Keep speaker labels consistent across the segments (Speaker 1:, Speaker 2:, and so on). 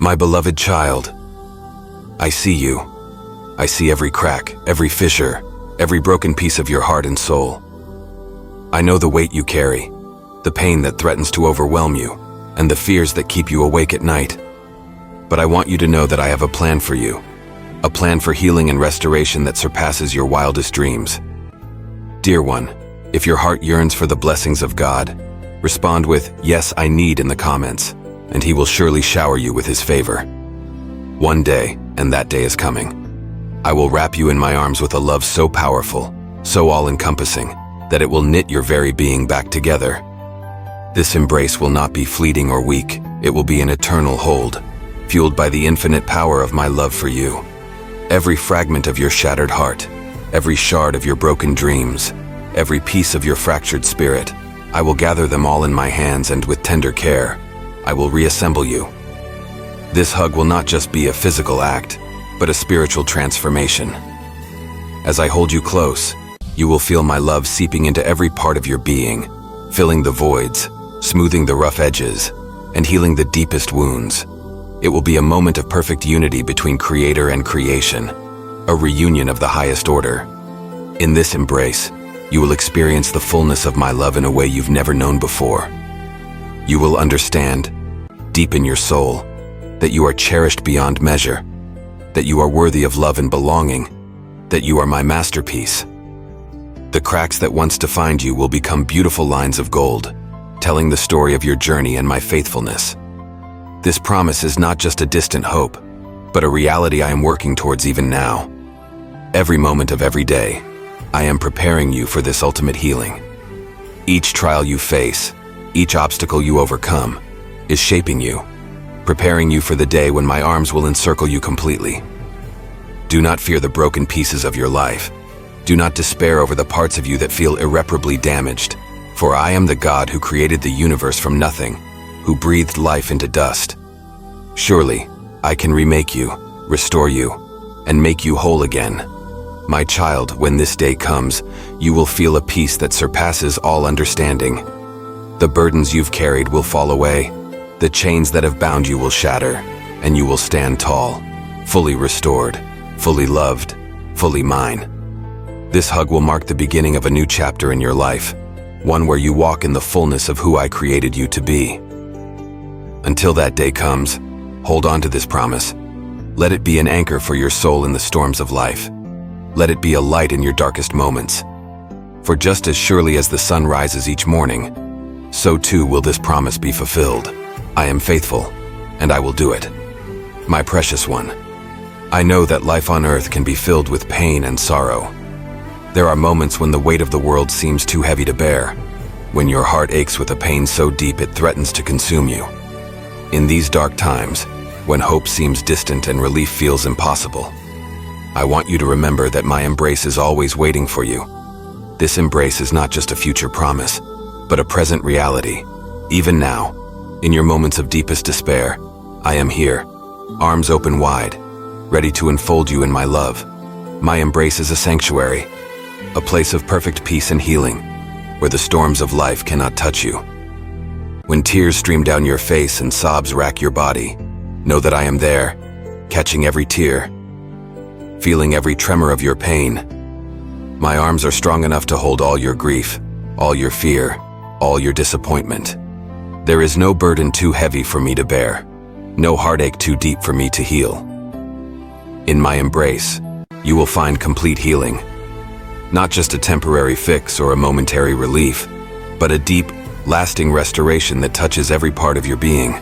Speaker 1: My beloved child, I see you. I see every crack, every fissure, every broken piece of your heart and soul. I know the weight you carry, the pain that threatens to overwhelm you, and the fears that keep you awake at night. But I want you to know that I have a plan for you, a plan for healing and restoration that surpasses your wildest dreams. Dear one, if your heart yearns for the blessings of God, respond with, "Yes, I need" in the comments, and He will surely shower you with His favor. One day, and that day is coming, I will wrap you in my arms with a love so powerful, so all-encompassing, that it will knit your very being back together. This embrace will not be fleeting or weak. It will be an eternal hold, fueled by the infinite power of my love for you. Every fragment of your shattered heart, every shard of your broken dreams, every piece of your fractured spirit, I will gather them all in my hands, and with tender care, I will reassemble you. This hug will not just be a physical act, but a spiritual transformation. As I hold you close, you will feel my love seeping into every part of your being, filling the voids, smoothing the rough edges, and healing the deepest wounds. It will be a moment of perfect unity between Creator and creation, a reunion of the highest order. In this embrace, you will experience the fullness of my love in a way you've never known before. You will understand, deep in your soul, that you are cherished beyond measure, that you are worthy of love and belonging, that you are my masterpiece. The cracks that once defined you will become beautiful lines of gold, telling the story of your journey and my faithfulness. This promise is not just a distant hope, but a reality I am working towards even now. Every moment of every day, I am preparing you for this ultimate healing. Each trial you face, each obstacle you overcome, is shaping you, preparing you for the day when my arms will encircle you completely. Do not fear the broken pieces of your life. Do not despair over the parts of you that feel irreparably damaged, for I am the God who created the universe from nothing, who breathed life into dust. Surely, I can remake you, restore you, and make you whole again. My child, when this day comes, you will feel a peace that surpasses all understanding. The burdens you've carried will fall away, the chains that have bound you will shatter, and you will stand tall, fully restored, fully loved, fully mine. This hug will mark the beginning of a new chapter in your life, one where you walk in the fullness of who I created you to be. Until that day comes, hold on to this promise. Let it be an anchor for your soul in the storms of life. Let it be a light in your darkest moments. For just as surely as the sun rises each morning, so too will this promise be fulfilled. I am faithful, and I will do it. My precious one, I know that life on earth can be filled with pain and sorrow. There are moments when the weight of the world seems too heavy to bear, when your heart aches with a pain so deep it threatens to consume you. In these dark times, when hope seems distant and relief feels impossible, I want you to remember that my embrace is always waiting for you. This embrace is not just a future promise, but a present reality. Even now, in your moments of deepest despair, I am here, arms open wide, ready to enfold you in my love. My embrace is a sanctuary, a place of perfect peace and healing, where the storms of life cannot touch you. When tears stream down your face and sobs rack your body, know that I am there, catching every tear, feeling every tremor of your pain. My arms are strong enough to hold all your grief, all your fear, all your disappointment. There is no burden too heavy for me to bear, no heartache too deep for me to heal. In my embrace, you will find complete healing. Not just a temporary fix or a momentary relief, but a deep, lasting restoration that touches every part of your being.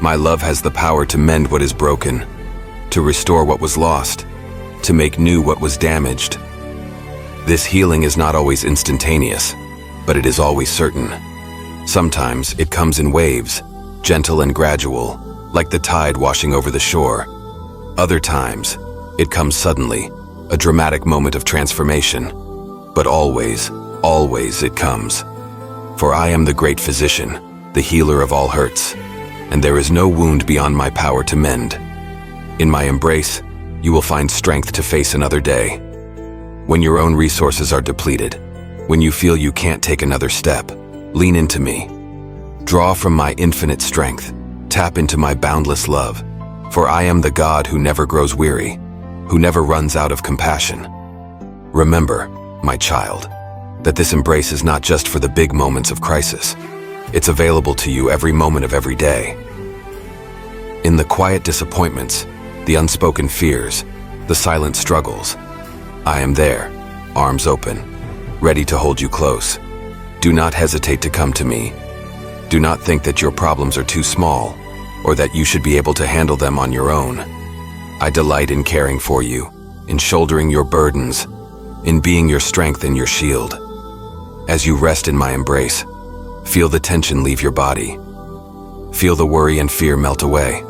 Speaker 1: My love has the power to mend what is broken, to restore what was lost, to make new what was damaged. This healing is not always instantaneous, but it is always certain. Sometimes it comes in waves, gentle and gradual, like the tide washing over the shore. Other times, it comes suddenly, a dramatic moment of transformation. But always, always it comes. For I am the great physician, the healer of all hurts, and there is no wound beyond my power to mend. In my embrace, you will find strength to face another day. When your own resources are depleted, when you feel you can't take another step, lean into me. Draw from my infinite strength, tap into my boundless love, For I am the God who never grows weary, who never runs out of compassion. Remember, my child, that this embrace is not just for the big moments of crisis. It's available to you every moment of every day. In the quiet disappointments, the unspoken fears, the silent struggles, I am there, arms open, ready to hold you close. Do not hesitate to come to me. Do not think that your problems are too small, or that you should be able to handle them on your own. I delight in caring for you, in shouldering your burdens, in being your strength and your shield. As you rest in my embrace, feel the tension leave your body. Feel the worry and fear melt away.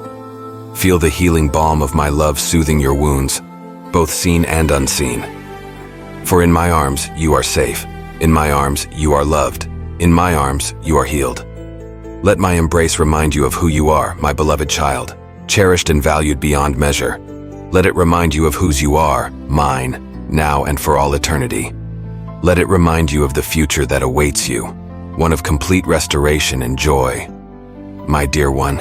Speaker 1: Feel the healing balm of my love soothing your wounds, both seen and unseen. For in my arms, you are safe. In my arms, you are loved. In my arms, you are healed. Let my embrace remind you of who you are, my beloved child, cherished and valued beyond measure. Let it remind you of whose you are, mine, now and for all eternity. Let it remind you of the future that awaits you, one of complete restoration and joy. My dear one,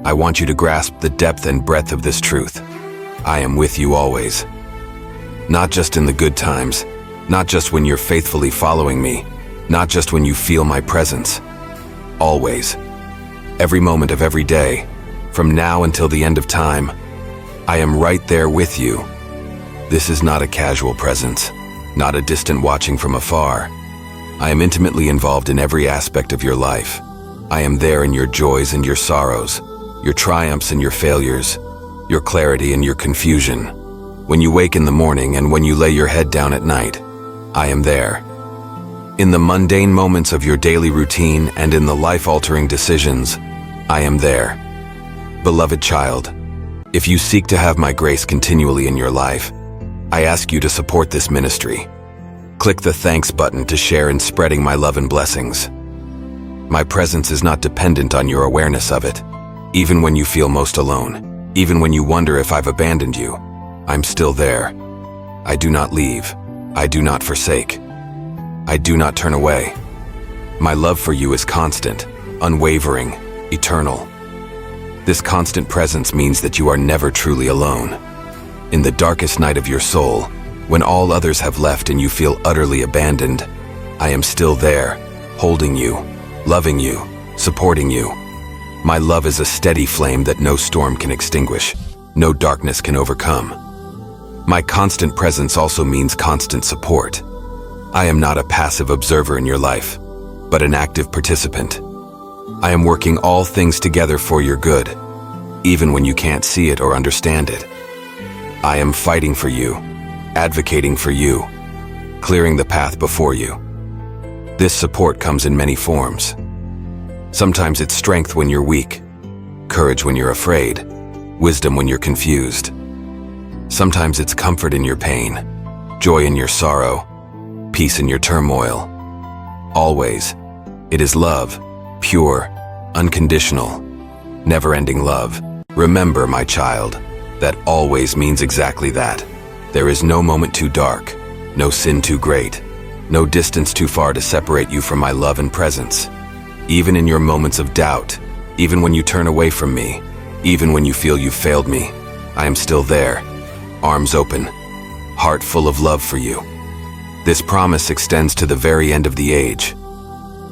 Speaker 1: I want you to grasp the depth and breadth of this truth. I am with you always. Not just in the good times, not just when you're faithfully following me, not just when you feel my presence. Always. Every moment of every day, from now until the end of time, I am right there with you. This is not a casual presence, not a distant watching from afar. I am intimately involved in every aspect of your life. I am there in your joys and your sorrows, your triumphs and your failures, your clarity and your confusion. When you wake in the morning and when you lay your head down at night, I am there. In the mundane moments of your daily routine and in the life-altering decisions, I am there. Beloved child, if you seek to have my grace continually in your life, I ask you to support this ministry. Click the thanks button to share in spreading my love and blessings. My presence is not dependent on your awareness of it. Even when you feel most alone, even when you wonder if I've abandoned you, I'm still there. I do not leave. I do not forsake. I do not turn away. My love for you is constant, unwavering, eternal. This constant presence means that you are never truly alone. In the darkest night of your soul, when all others have left and you feel utterly abandoned, I am still there, holding you, loving you, supporting you. My love is a steady flame that no storm can extinguish, no darkness can overcome. My constant presence also means constant support. I am not a passive observer in your life, but an active participant. I am working all things together for your good, even when you can't see it or understand it. I am fighting for you, advocating for you, clearing the path before you. This support comes in many forms. Sometimes it's strength when you're weak, courage when you're afraid, wisdom when you're confused. Sometimes it's comfort in your pain, joy in your sorrow, peace in your turmoil. Always, it is love, pure, unconditional, never-ending love. Remember, my child, that always means exactly that. There is no moment too dark, no sin too great, no distance too far to separate you from my love and presence. Even in your moments of doubt, even when you turn away from me, even when you feel you've failed me, I am still there, arms open, heart full of love for you. This promise extends to the very end of the age.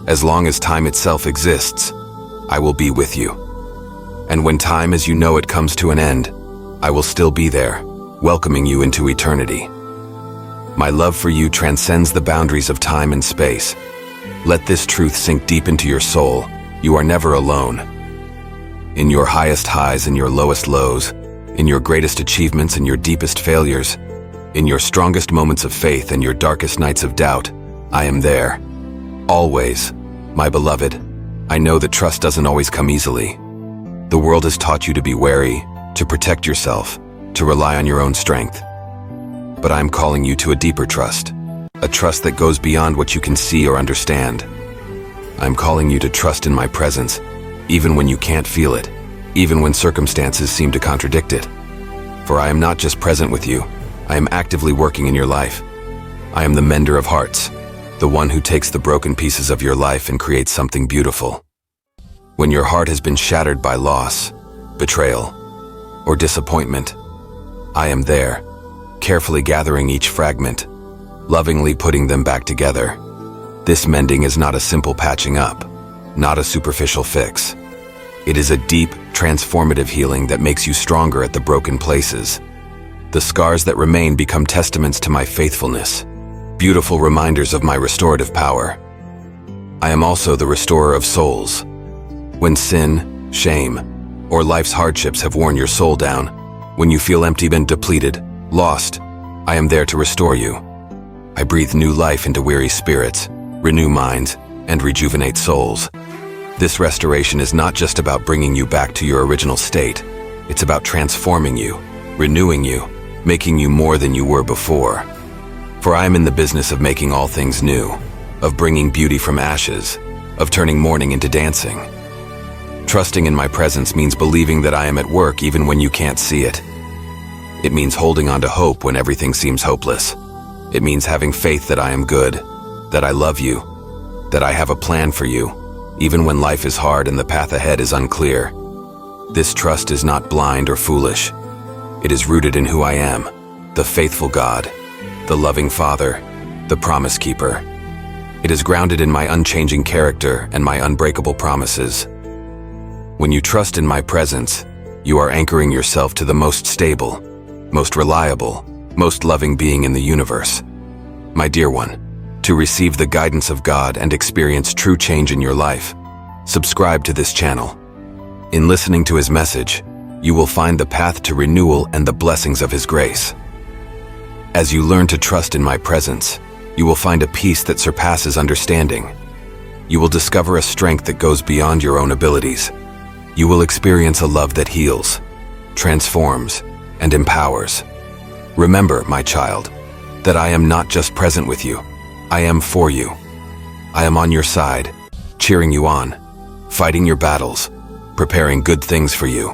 Speaker 1: As long as time itself exists, I will be with you. And when time as you know it comes to an end, I will still be there, welcoming you into eternity. My love for you transcends the boundaries of time and space. Let this truth sink deep into your soul. You are never alone. In your highest highs and your lowest lows, in your greatest achievements and your deepest failures, in your strongest moments of faith and your darkest nights of doubt, I am there. Always, my beloved. I know that trust doesn't always come easily. The world has taught you to be wary, to protect yourself, to rely on your own strength. But I'm calling you to a deeper trust, a trust that goes beyond what you can see or understand. I'm calling you to trust in my presence, even when you can't feel it, even when circumstances seem to contradict it. For I am not just present with you, I am actively working in your life. I am the mender of hearts, the one who takes the broken pieces of your life and creates something beautiful. When your heart has been shattered by loss, betrayal, or disappointment. I am there, carefully gathering each fragment, lovingly putting them back together. This mending is not a simple patching up, not a superficial fix. It is a deep, transformative healing that makes you stronger at the broken places. The scars that remain become testaments to my faithfulness, beautiful reminders of my restorative power. I am also the restorer of souls. When sin, shame, or life's hardships have worn your soul down, when you feel empty and depleted, lost, I am there to restore you. I breathe new life into weary spirits, renew minds, and rejuvenate souls. This restoration is not just about bringing you back to your original state. It's about transforming you, renewing you, making you more than you were before. For I am in the business of making all things new, of bringing beauty from ashes, of turning mourning into dancing. Trusting in my presence means believing that I am at work even when you can't see it. It means holding on to hope when everything seems hopeless. It means having faith that I am good, that I love you, that I have a plan for you, even when life is hard and the path ahead is unclear. This trust is not blind or foolish. It is rooted in who I am, the faithful God, the loving Father, the promise keeper. It is grounded in my unchanging character and my unbreakable promises. When you trust in my presence, you are anchoring yourself to the most stable, most reliable, most loving being in the universe. My dear one, to receive the guidance of God and experience true change in your life, subscribe to this channel. In listening to His message, you will find the path to renewal and the blessings of His grace. As you learn to trust in my presence, you will find a peace that surpasses understanding. You will discover a strength that goes beyond your own abilities. You will experience a love that heals, transforms, and empowers. Remember, my child, that I am not just present with you. I am for you. I am on your side, cheering you on, fighting your battles, preparing good things for you.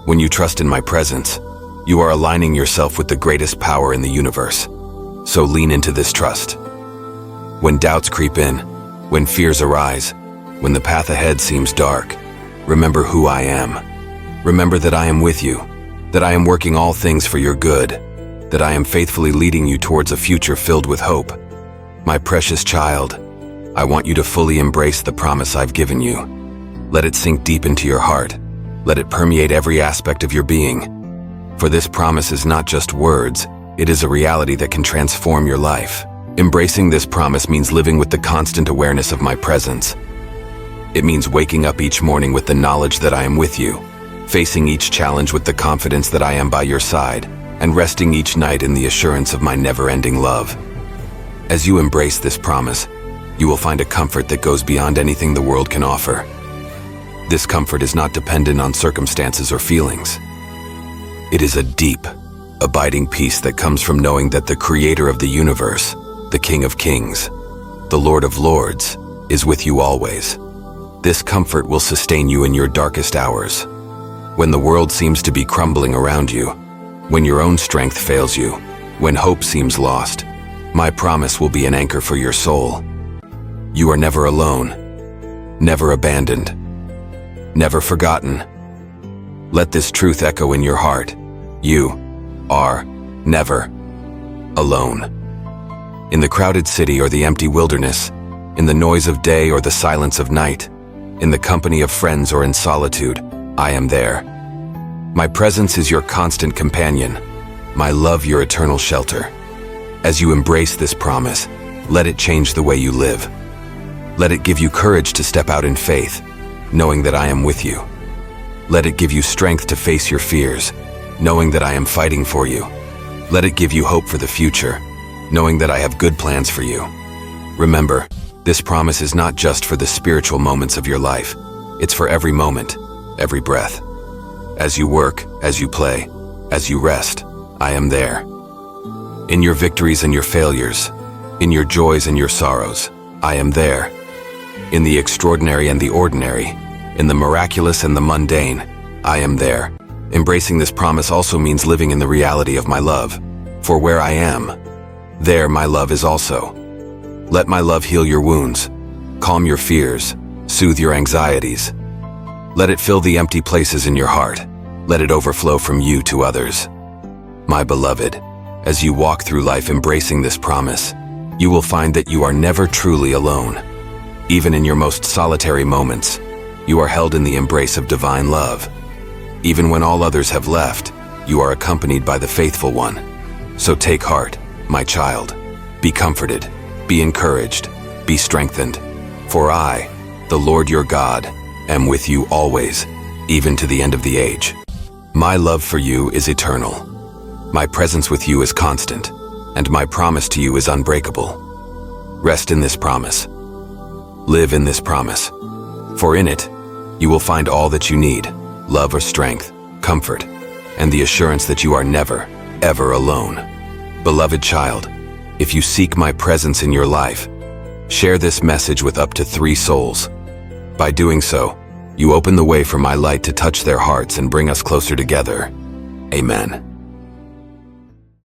Speaker 1: When you trust in my presence, you are aligning yourself with the greatest power in the universe. So lean into this trust. When doubts creep in, when fears arise, when the path ahead seems dark, remember who I am. Remember that I am with you, that I am working all things for your good, that I am faithfully leading you towards a future filled with hope. My precious child, I want you to fully embrace the promise I've given you. Let it sink deep into your heart. Let it permeate every aspect of your being. For this promise is not just words, it is a reality that can transform your life. Embracing this promise means living with the constant awareness of my presence. It means waking up each morning with the knowledge that I am with you, facing each challenge with the confidence that I am by your side, and resting each night in the assurance of my never-ending love. As you embrace this promise, you will find a comfort that goes beyond anything the world can offer. This comfort is not dependent on circumstances or feelings. It is a deep, abiding peace that comes from knowing that the Creator of the universe, the King of Kings, the Lord of Lords, is with you always. This comfort will sustain you in your darkest hours. When the world seems to be crumbling around you, when your own strength fails you, when hope seems lost, my promise will be an anchor for your soul. You are never alone, never abandoned, never forgotten. Let this truth echo in your heart. You are never alone. In the crowded city or the empty wilderness, in the noise of day or the silence of night, in the company of friends or in solitude, I am there. My presence is your constant companion, my love your eternal shelter. As you embrace this promise, let it change the way you live. Let it give you courage to step out in faith, knowing that I am with you. Let it give you strength to face your fears, knowing that I am fighting for you. Let it give you hope for the future, knowing that I have good plans for you. Remember, this promise is not just for the spiritual moments of your life. It's for every moment, every breath. As you work, as you play, as you rest, I am there. In your victories and your failures, in your joys and your sorrows, I am there. In the extraordinary and the ordinary, in the miraculous and the mundane, I am there. Embracing this promise also means living in the reality of my love. For where I am, there my love is also. Let my love heal your wounds, calm your fears, soothe your anxieties. Let it fill the empty places in your heart. Let it overflow from you to others. My beloved, as you walk through life embracing this promise, you will find that you are never truly alone. Even in your most solitary moments, you are held in the embrace of divine love. Even when all others have left, you are accompanied by the faithful one. So take heart, my child. Be comforted, be encouraged, be strengthened. For I, the Lord your God, am with you always, even to the end of the age. My love for you is eternal. My presence with you is constant, and my promise to you is unbreakable. Rest in this promise. Live in this promise. For in it, you will find all that you need, love or strength, comfort, and the assurance that you are never, ever alone. Beloved child, if you seek my presence in your life, share this message with up to 3 souls. By doing so, you open the way for my light to touch their hearts and bring us closer together. Amen.